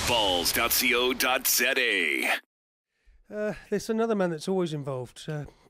Balls.co.za. There's another man that's always involved,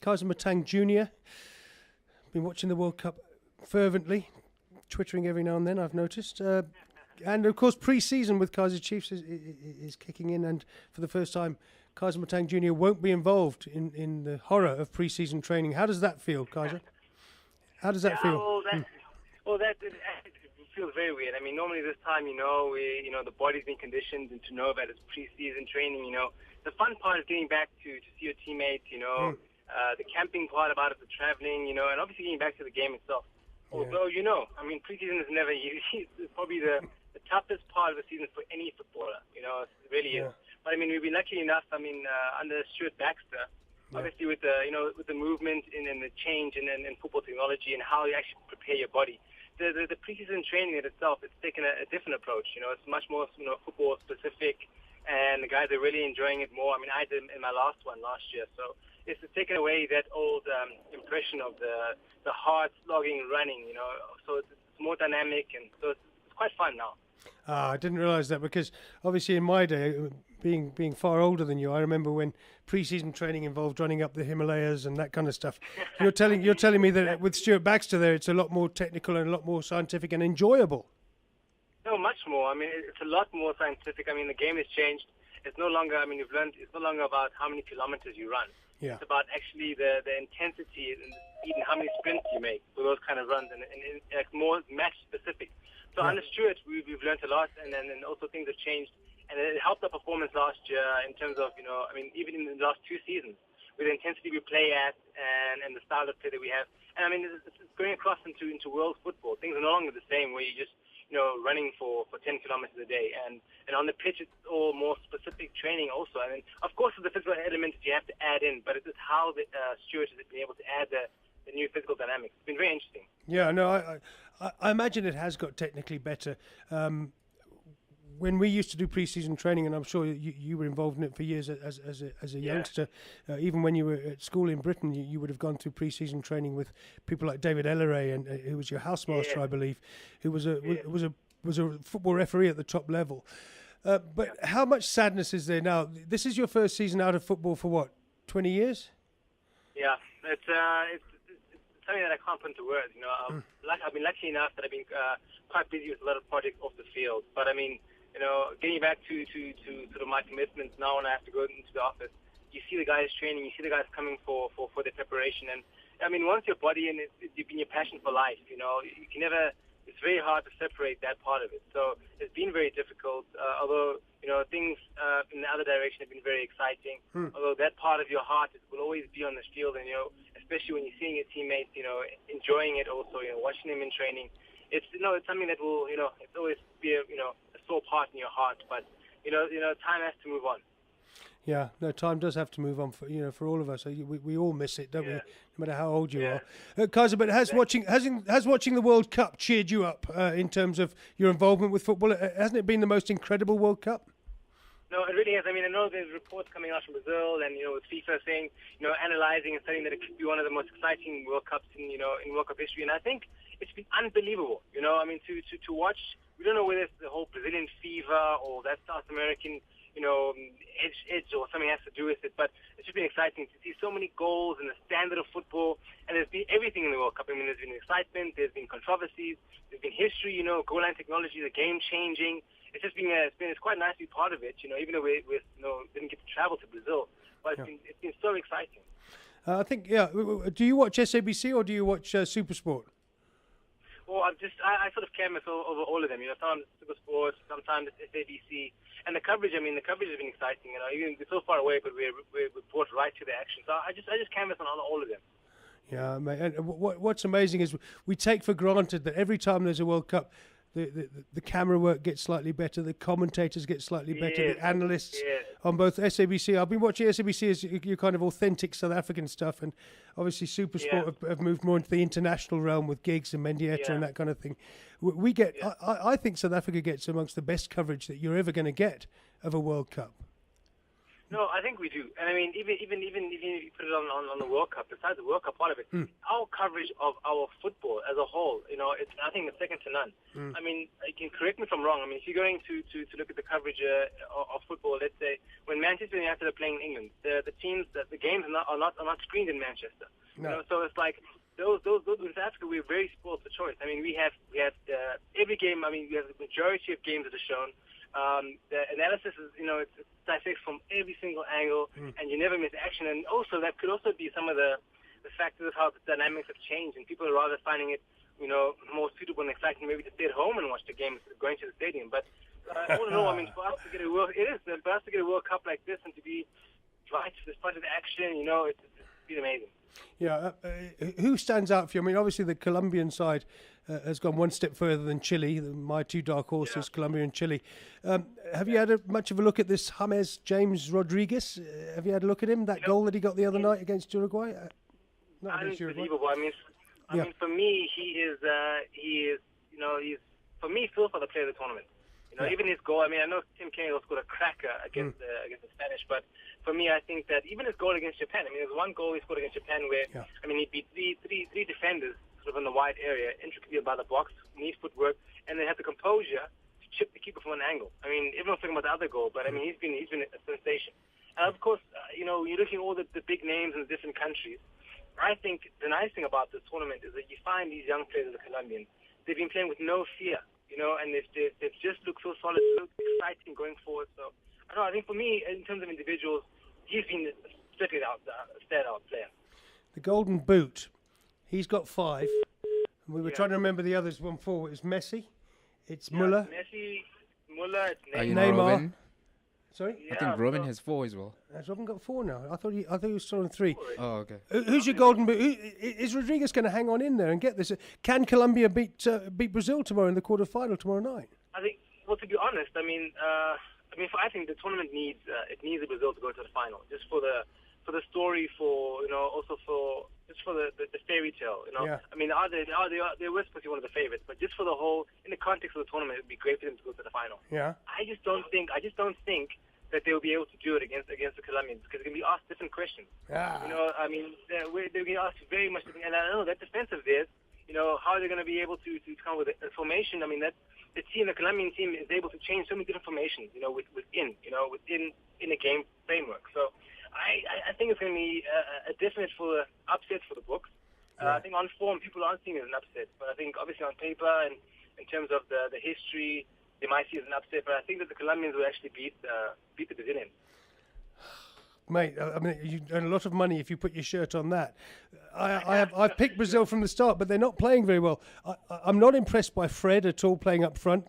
Kaizer Motaung Junior. Been watching the World Cup fervently, twittering every now and then, I've noticed. And of course, pre-season with Kaizer Chiefs is kicking in, and for the first time, Kaizer Motaung Junior won't be involved in the horror of pre-season training. How does that feel, Kaizer? How does that feel? It feels very weird. I mean, normally this time, the body's been conditioned and to know that it's pre-season training. The fun part is getting back to see your teammates. The camping part about it, the traveling. And obviously getting back to the game itself. Although, pre-season is never easy. It's probably the toughest part of the season for any footballer. It really is. But we've been lucky enough. Under Stuart Baxter, obviously with the movement and the change in football technology and how you actually prepare your body. The pre-season training in itself, it's taken a different approach. It's much more football specific, and the guys are really enjoying it more. I did in my last one last year, so it's taken away that old impression of the hard slogging running. So it's more dynamic, and so it's quite fun now. I didn't realise that, because obviously in my day, being far older than you, I remember when pre-season training involved running up the Himalayas and that kind of stuff. You're telling me that with Stuart Baxter there, it's a lot more technical and a lot more scientific and enjoyable. No, much more. It's a lot more scientific. The game has changed. It's no longer. You've learned. It's no longer about how many kilometers you run. Yeah. It's about actually the intensity and even how many sprints you make with those kind of runs, and more match specific. So under Stuart, we've learned a lot, and also things have changed. And it helped our performance last year in terms of, even in the last 2 seasons, with the intensity we play at and the style of play that we have. And it's going across into world football. Things are no longer the same where you just, running for 10 kilometers a day. And on the pitch, it's all more specific training also. Of course, there's the physical elements that you have to add in, but it's how Stuart has been able to add the new physical dynamics. It's been very interesting. Yeah, no, I imagine it has got technically better. When we used to do pre-season training, and I'm sure you were involved in it for years as a youngster, even when you were at school in Britain, you would have gone through pre-season training with people like David Elleray, and who was your housemaster, I believe, who was a football referee at the top level. But how much sadness is there now? This is your first season out of football for what, 20 years? Yeah, it's something that I can't put into words. I've been lucky enough that I've been quite busy with a lot of projects off the field, but getting back to sort of my commitments now when I have to go into the office, you see the guys training, you see the guys coming for their preparation. And, once your body and it's been your passion for life, you can never, it's very hard to separate that part of it. So it's been very difficult, although, things in the other direction have been very exciting. Although that part of your heart will always be on the field, and, especially when you're seeing your teammates, enjoying it also, watching them in training. It's something that will, it's always be a sore part in your heart, but time has to move on. Yeah, no, time does have to move on for all of us. We all miss it, don't we? No matter how old you are, Kaizer. But has watching the World Cup cheered you up in terms of your involvement with football? Hasn't it been the most incredible World Cup? No, it really has. I know there's reports coming out from Brazil, and with FIFA saying, analyzing and saying that it could be one of the most exciting World Cups in World Cup history. And I think it's been unbelievable. To watch. We don't know whether it's the whole Brazilian fever or that South American, edge or something has to do with it. But it's just been exciting to see so many goals and the standard of football. And there's been everything in the World Cup. There's been excitement, there's been controversies, there's been history. Goal line technology, the game changing. It's just been it's quite nice to be part of it. Even though we didn't get to travel to Brazil, but it's been so exciting. I think Do you watch SABC or do you watch SuperSport? Well, I sort of canvas over all of them. Sometimes it's SuperSport, sometimes it's SABC, and the coverage. The coverage has been exciting. Even we're so far away, but we're brought right to the action. So I just canvas on all of them. Yeah, mate. And what's amazing is we take for granted that every time there's a World Cup, the camera work gets slightly better, the commentators get slightly better, the analysts on both SABC. I've been watching SABC as your kind of authentic South African stuff, and obviously SuperSport have moved more into the international realm with gigs and Mendieta and that kind of thing. We get, I think South Africa gets amongst the best coverage that you're ever going to get of a World Cup. No, I think we do. And I mean, even if you put it on the World Cup, besides the World Cup part of it, our coverage of our football as a whole, I think it's second to none. I mean, you can correct me if I'm wrong. I mean, if you're going to look at the coverage of football, let's say when Manchester United are playing in England, the games are not screened in Manchester. No. So it's like those in South Africa, we're very spoiled for choice. I mean, we have every game. I mean, we have the majority of games that are shown. The analysis is, it's dissects from every single angle, and you never miss action. And also, that could also be some of the factors of how the dynamics have changed, and people are rather finding it, more suitable and exciting maybe to stay at home and watch the game instead of going to the stadium. But all in all, I mean, for us to get a World Cup like this and to be right to this part of the action, it's been amazing. Yeah, who stands out for you? I mean, obviously the Colombian side has gone one step further than Chile. My two dark horses, Colombia and Chile. Have you had much of a look at this James Rodriguez? Have you had a look at him? That goal that he got the other night against Uruguay? Not against Uruguay. Unbelievable. I mean, for me, he's for me, still for the player of the tournament. Even his goal. I mean, I know Tim Cahill scored a cracker against the Spanish, but for me, I think that even his goal against Japan. I mean, there's one goal he scored against Japan where I mean, he beat three defenders sort of in the wide area, intricately by the box, neat footwork, and they had the composure to chip the keeper from an angle. I mean, everyone's talking about the other goal, but I mean, he's been a sensation. And of course, you're looking at all the big names in the different countries. I think the nice thing about this tournament is that you find these young players, the Colombians, they've been playing with no fear. And they've just looked so solid, so exciting going forward. So, I think for me, in terms of individuals, he's been a standout player. The Golden Boot, he's got 5. We were trying to remember the others. 1-4. It's Messi, it's Muller. Messi, Muller, it's Neymar. Robin? Sorry? I think Robin has 4 as well. Has Robin got 4 now? I thought he was still on 3. Oh, okay. Who's your Golden Boot? Is Rodriguez going to hang on in there and get this? Can Colombia beat Brazil tomorrow in the quarterfinal tomorrow night? I think. Well, to be honest, I think the tournament needs Brazil to go to the final, just for the story, also for the fairy tale. Yeah. I mean, they were supposed to be one of the favorites, but just for the whole, in the context of the tournament, it would be great for them to go to the final. Yeah. I just don't think that they will be able to do it against the Colombians, because they're going to be asked different questions. Ah. I mean, they're going to be asked very much different. And I know that defense of theirs, how are they going to be able to come with a formation? I mean, that the Colombian team is able to change so many different formations, within a game framework. So I think it's going to be a definite upset for the books. I think on form, people aren't seeing it as an upset, but I think obviously on paper and in terms of the history, they might see it as an upset. But I think that the Colombians will actually beat the Brazilians. Mate, I mean, you earn a lot of money if you put your shirt on that. I've picked Brazil from the start, but they're not playing very well. I'm not impressed by Fred at all playing up front.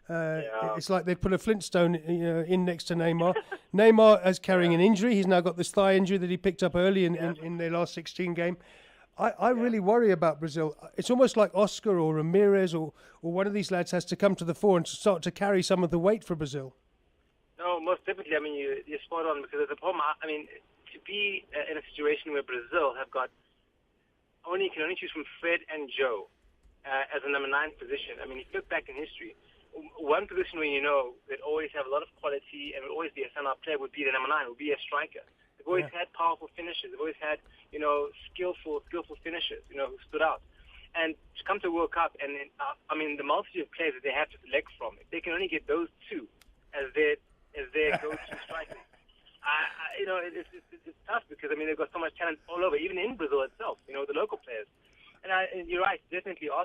It's like they put a Flintstone in next to Neymar. Neymar is carrying an injury. He's now got this thigh injury that he picked up early in their last 16 game. I really worry about Brazil. It's almost like Oscar or Ramirez or one of these lads has to come to the fore and start to carry some of the weight for Brazil. No, most definitely. I mean, you're spot on, because there's a problem. I mean, to be in a situation where Brazil have got can only choose from Fred and Joe as a number 9 position. I mean, if you look back in history, one position where they'd always have a lot of quality and would always be a standout player would be the number 9, would be a striker. They've always had powerful finishers. They've always had, skillful finishers, who stood out. And to come to the World Cup, and the multitude of players that they have to select from, if they can only get those 2 as their go-to strikers, it's tough, because they've got so much talent all over, even in Brazil itself. The local players. And you're right, definitely the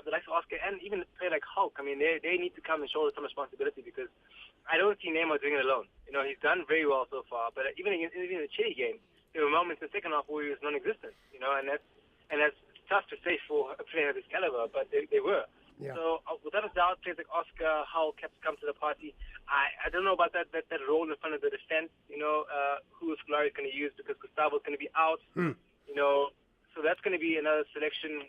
likes of Oscar, and even a player like Hulk. I mean, they need to come and shoulder some responsibility, because I don't see Neymar doing it alone. He's done very well so far, but even in the Chile game, there were moments in the second half where he was non-existent. And that's tough to say for a player of his caliber, but they were. Yeah. So without a doubt, players like Oscar, Hulk have to come to the party. I don't know about that role in front of the defense. Who Scolari is going to use, because Gustavo's going to be out. So that's going to be another selection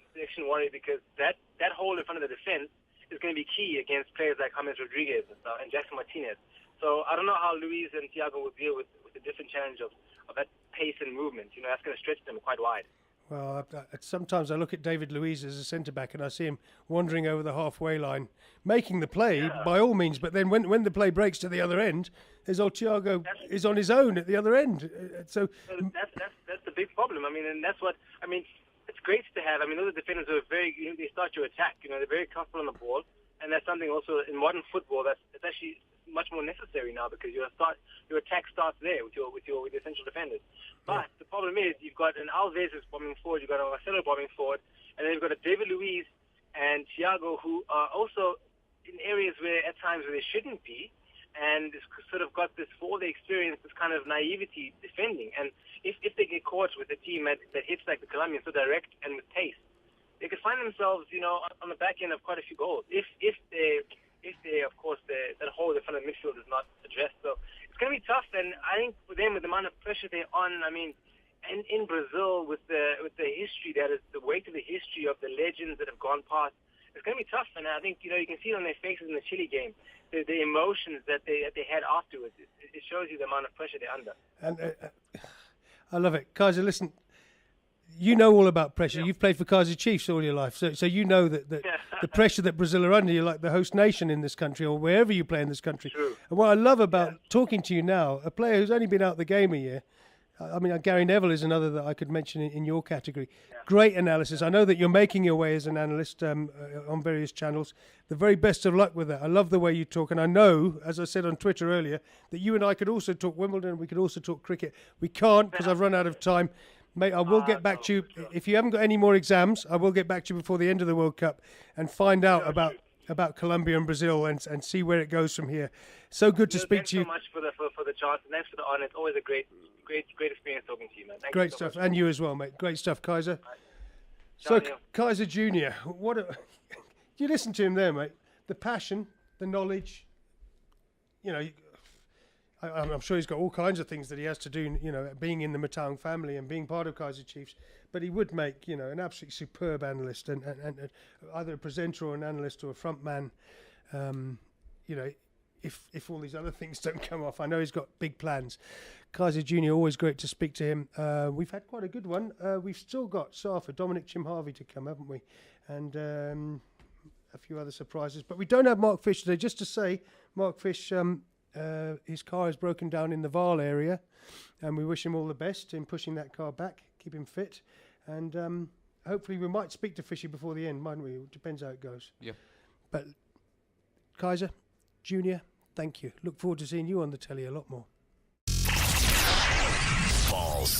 worry, because that hole in front of the defense is going to be key against players like James Rodriguez and Jackson Martinez. So I don't know how Luis and Thiago will deal with the different challenge of that pace and movement. That's going to stretch them quite wide. Well, sometimes I look at David Luiz as a centre-back and I see him wandering over the halfway line, making the play by all means, but then when the play breaks to the other end, there's old Thiago is on his own at the other end. So that's the big problem. I mean, and that's what, I mean, it's great to have. I mean, those are defenders who are they start your attack. They're very comfortable on the ball, and that's something also in modern football it's actually much more necessary now because your attack starts there with your essential defenders. But the problem is you've got an Alves who's bombing forward, you've got a Marcelo bombing forward, and then you've got a David Luiz and Thiago who are also in areas where at times where they shouldn't be, and it's sort of got this, for all the experience, this kind of naivety defending. And if they get caught with a team that hits like the Colombians so direct and with pace, they could find themselves, on the back end of quite a few goals if they, of course, that whole the front of midfield is not addressed. So it's going to be tough, and I think for them, with the amount of pressure they're on, I mean, and in Brazil with the history that is, the weight of the history of the legends that have gone past, it's going to be tough. And I think you can see it on their faces in the Chile game, the emotions that they had afterwards. It shows you the amount of pressure they're under. And I love it, Kaizer. Listen. You know all about pressure. You've played for Kaizer Chiefs all your life, so you know that the pressure that Brazil are under. You're like the host nation in this country, or wherever you play in this country. True. And what I love about talking to you now, a player who's only been out the game a year. I mean, Gary Neville is another that I could mention in your category. Yeah. Great analysis. I know that you're making your way as an analyst on various channels. The very best of luck with that. I love the way you talk, and I know, as I said on Twitter earlier, that you and I could also talk Wimbledon. We could also talk cricket. We can't because I've run out of time. Mate, I will get back to you. Sure. If you haven't got any more exams, I will get back to you before the end of the World Cup and find out about Colombia and Brazil and see where it goes from here. So good to speak to you. Thanks so much for the chance, and thanks for the honor. It's always a great experience talking to you, man. Great stuff, and you as well, mate. Great stuff, Kaizer. So, Kaizer Junior, you listen to him there, mate. The passion, the knowledge, I'm sure he's got all kinds of things that he has to do, being in the Motaung family and being part of Kaizer Chiefs. But he would make, an absolutely superb analyst and either a presenter or an analyst or a front man, if all these other things don't come off. I know he's got big plans. Kaizer Junior, always great to speak to him. We've had quite a good one. We've still got Safa, Dominic Chimharvey to come, haven't we? And a few other surprises. But we don't have Mark Fish today. Just to say, Mark Fish... his car is broken down in the Vaal area, and we wish him all the best in pushing that car back, keep him fit, and hopefully we might speak to Fishy before the end, mightn't we? It depends how it goes. Yeah. But Kaizer Junior, thank you. Look forward to seeing you on the telly a lot more. Balls.co.za